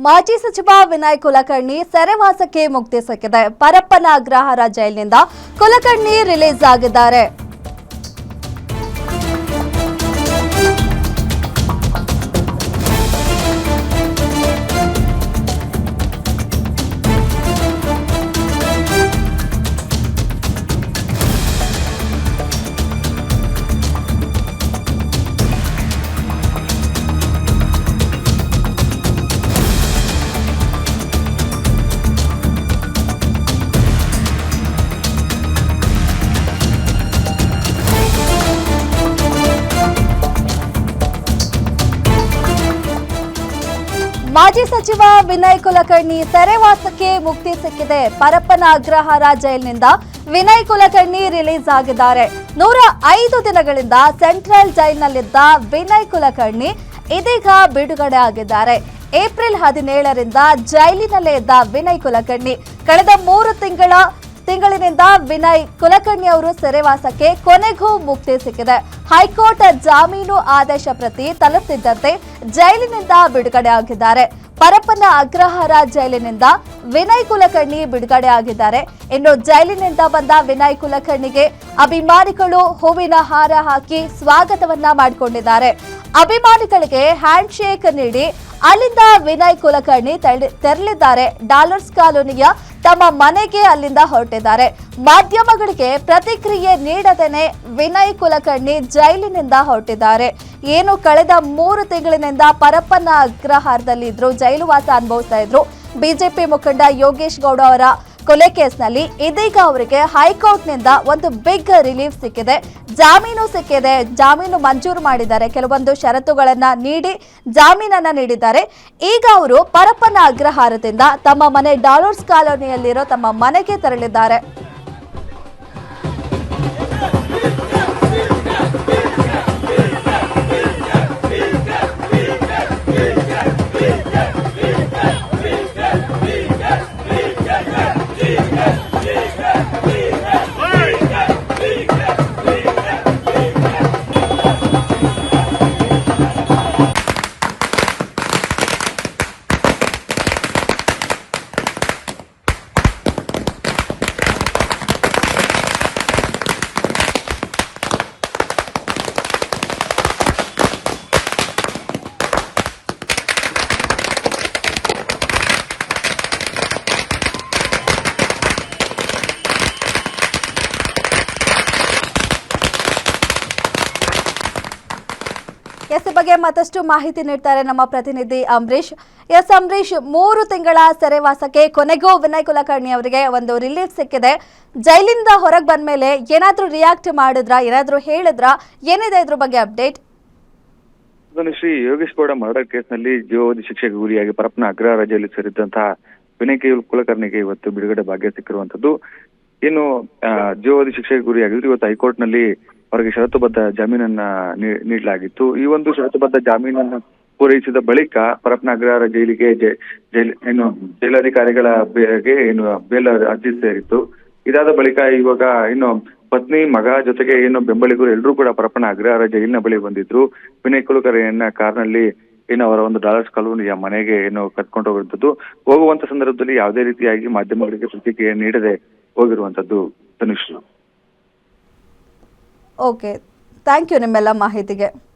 ಮಾಜಿ ಸಚಿವ ವಿನಯ್ ಕುಲಕರ್ಣಿ ಸೆರೆವಾಸಕ್ಕೆ ಮುಕ್ತಿ ಸಿಕ್ಕಿದೆ. ಪರಪ್ಪನ ಅಗ್ರಹಾರ ಜೈಲಿನಿಂದ ಕುಲಕರ್ಣಿ ರಿಲೀಸ್ ಆಗಿದ್ದಾರೆ. ಮಾಜಿ ಸಚಿವ ವಿನಯ್ ಕುಲಕರ್ಣಿ ಸೆರೆವಾಸಕ್ಕೆ ಮುಕ್ತಿ ಸಿಕ್ಕಿದೆ. ಪರಪ್ಪನ ಅಗ್ರಹಾರ ಜೈಲಿನಿಂದ ವಿನಯ್ ಕುಲಕರ್ಣಿ ರಿಲೀಸ್ ಆಗಿದ್ದಾರೆ. 105 ದಿನಗಳಿಂದ ಸೆಂಟ್ರಲ್ ಜೈಲಿನಲ್ಲಿದ್ದ ವಿನಯ್ ಕುಲಕರ್ಣಿ ಇದೀಗ ಬಿಡುಗಡೆ ಆಗಿದ್ದಾರೆ. ಏಪ್ರಿಲ್ 17ರಿಂದ ಜೈಲಿನಲ್ಲೇ ಇದ್ದ ವಿನಯ್ ಕುಲಕರ್ಣಿ ಕಳೆದ 3 ತಿಂಗಳಿನಿಂದ ವಿನಯ್ ಕುಲಕರ್ಣಿ ಅವರು ಸೆರೆವಾಸಕ್ಕೆ ಕೊನೆಗೂ ಮುಕ್ತಿ ಸಿಕ್ಕಿದೆ. ಹೈಕೋರ್ಟ್ ಜಾಮೀನು ಆದೇಶ ಪ್ರತಿ ತಲುಪುತ್ತಿದ್ದಂತೆ ಜೈಲಿನಿಂದ ಬಿಡುಗಡೆ ಆಗಿದ್ದಾರೆ. ಪರಪ್ಪನ ಅಗ್ರಹಾರ ಜೈಲಿನಿಂದ ವಿನಯ್ ಕುಲಕರ್ಣಿ ಬಿಡುಗಡೆ ಆಗಿದ್ದಾರೆ. ಇನ್ನು ಜೈಲಿನಿಂದ ಬಂದ ವಿನಯ್ ಕುಲಕರ್ಣಿಗೆ ಅಭಿಮಾನಿಗಳು ಹೂವಿನ ಹಾರ ಹಾಕಿ ಸ್ವಾಗತವನ್ನ ಮಾಡಿಕೊಂಡಿದ್ದಾರೆ. ಅಭಿಮಾನಿಗಳಿಗೆ ಹ್ಯಾಂಡ್ ಶೇಕ್ ನೀಡಿ ಅಲ್ಲಿಂದ ವಿನಯ್ ಕುಲಕರ್ಣಿ ತೆರಳಿದ್ದಾರೆ. ಡಾಲರ್ಸ್ ಕಾಲೋನಿಯ ತಮ್ಮ ಮನೆಗೆ ಅಲ್ಲಿಂದ ಹೊರಟಿದ್ದಾರೆ. ಮಾಧ್ಯಮಗಳಿಗೆ ಪ್ರತಿಕ್ರಿಯೆ ನೀಡದೇನೆ ವಿನಯ್ ಕುಲಕರ್ಣಿ ಜೈಲಿನಿಂದ ಹೊರಟಿದ್ದಾರೆ. ಏನು ಕಳೆದ 3 ತಿಂಗಳಿನಿಂದ ಪರಪ್ಪನ ಅಗ್ರಹಾರದಲ್ಲಿ ಇದ್ರು, ಜೈಲು ವಾಸ ಅನುಭವಿಸ್ತಾ ಇದ್ರು. ಬಿಜೆಪಿ ಮುಖಂಡ ಯೋಗೇಶ್ ಗೌಡ ಅವರ ಕೊಲೆ ಕೇಸ್ನಲ್ಲಿ ಇದೀಗ ಅವರಿಗೆ ಹೈಕೋರ್ಟ್ನಿಂದ ಒಂದು ಬಿಗ್ ರಿಲೀಫ್ ಸಿಕ್ಕಿದೆ. ಜಾಮೀನು ಸಿಕ್ಕಿದೆ. ಜಾಮೀನು ಮಂಜೂರು ಮಾಡಿದ್ದಾರೆ. ಕೆಲವೊಂದು ಷರತ್ತುಗಳನ್ನ ನೀಡಿ ಜಾಮೀನನ್ನ ನೀಡಿದ್ದಾರೆ. ಈಗ ಅವರು ಪರಪ್ಪನ ಅಗ್ರಹಾರದಿಂದ ತಮ್ಮ ಮನೆ ಡಾಲರ್ಸ್ ಕಾಲೋನಿಯಲ್ಲಿರೋ ತಮ್ಮ ಮನೆಗೆ ತೆರಳಿದ್ದಾರೆ. ಈ ಬಗ್ಗೆ ಮತ್ತಷ್ಟು ಮಾಹಿತಿ ನೀಡ್ತಾರೆ ನಮ್ಮ ಪ್ರತಿನಿಧಿ ಅಂಬರೀಶ್. ಅಂಬರೀಶ್, 3 ತಿಂಗಳ ಸೆರೆವಾಸಕ್ಕೆ ಕೊನೆಗೂ ವಿನಯ್ ಕುಲಕರ್ಣಿ ಅವರಿಗೆ ಒಂದು ರಿಲೀಫ್ ಸಿಕ್ಕಿದೆ. ಜೈಲಿಂದ ಹೊರಗೆ ಬಂದ ಮೇಲೆ ಏನಾದ್ರೂ ರಿಯಾಕ್ಟ್ ಮಾಡಿದ್ರಾ, ಏನಾದ್ರೂ ಹೇಳಿದ್ರಾ, ಏನಿದೆ ಇದ್ರ ಬಗ್ಗೆ ಅಪ್ಡೇಟ್? ಶ್ರೀ ಯೋಗೇಶ್ ಗೌಡ ಮರ್ಡರ್ ಕೇಸ್ನಲ್ಲಿ ಜೀವಾವಧಿ ಶಿಕ್ಷೆಗೆ ಗುರಿಯಾಗಿ ಪರಪ್ಪನ ಅಗ್ರಹಾರ ಜೈಲು ಸೇರಿದ್ದಂತಹ ವಿನಯ್ ಕುಲಕರ್ಣಿಗೆ ಇವತ್ತು ಬಿಡುಗಡೆ ಭಾಗ್ಯ ಸಿಕ್ಕಿರುವಂತದ್ದು. ಇನ್ನು ಜೀವಾವಧಿ ಶಿಕ್ಷೆಗೆ ಗುರಿಯಾಗಿದ್ರು. ಇವತ್ತು ಹೈಕೋರ್ಟ್ ನಲ್ಲಿ ಅವರಿಗೆ ಷರತ್ತುಬದ್ಧ ಜಾಮೀನನ್ನ ನೀಡಲಾಗಿತ್ತು. ಈ ಒಂದು ಷರತ್ತುಬದ್ಧ ಜಾಮೀನನ್ನು ಪೂರೈಸಿದ ಬಳಿಕ ಪರಪ್ಪನ ಅಗ್ರಹಾರ ಜೈಲಿಗೆ ಜೈಲಾಧಿಕಾರಿಗಳ ಬೇಲ್ ಅರ್ಜಿ ಸೇರಿತ್ತು. ಇದಾದ ಬಳಿಕ ಇವಾಗ ಇನ್ನು ಪತ್ನಿ, ಮಗ ಜೊತೆಗೆ ಬೆಂಬಲಿಗರು ಎಲ್ಲರೂ ಕೂಡ ಪರಪ್ಪನ ಅಗ್ರಹಾರ ಜೈಲಿನ ಬಳಿ ಬಂದಿದ್ರು. ವಿನಯ್ ಕುಲಕರ್ಣಿಯನ್ನ ಕಾರ್ನಲ್ಲಿ ಅವರ ಒಂದು ಡಾಲರ್ಸ್ ಕಾಲೋನಿಯ ಮನೆಗೆ ಕರ್ಕೊಂಡು ಹೋಗಿರುವಂತದ್ದು. ಹೋಗುವಂತ ಸಂದರ್ಭದಲ್ಲಿ ಯಾವುದೇ ರೀತಿಯಾಗಿ ಮಾಧ್ಯಮಗಳಿಗೆ ಪ್ರತಿಕ್ರಿಯೆ ನೀಡದೆ ಹೋಗಿರುವಂತದ್ದು. ತನುಶ್ರೀ, ಓಕೆ, ಥ್ಯಾಂಕ್ ಯು ನಿಮ್ಮೆಲ್ಲ ಮಾಹಿತಿಗೆ.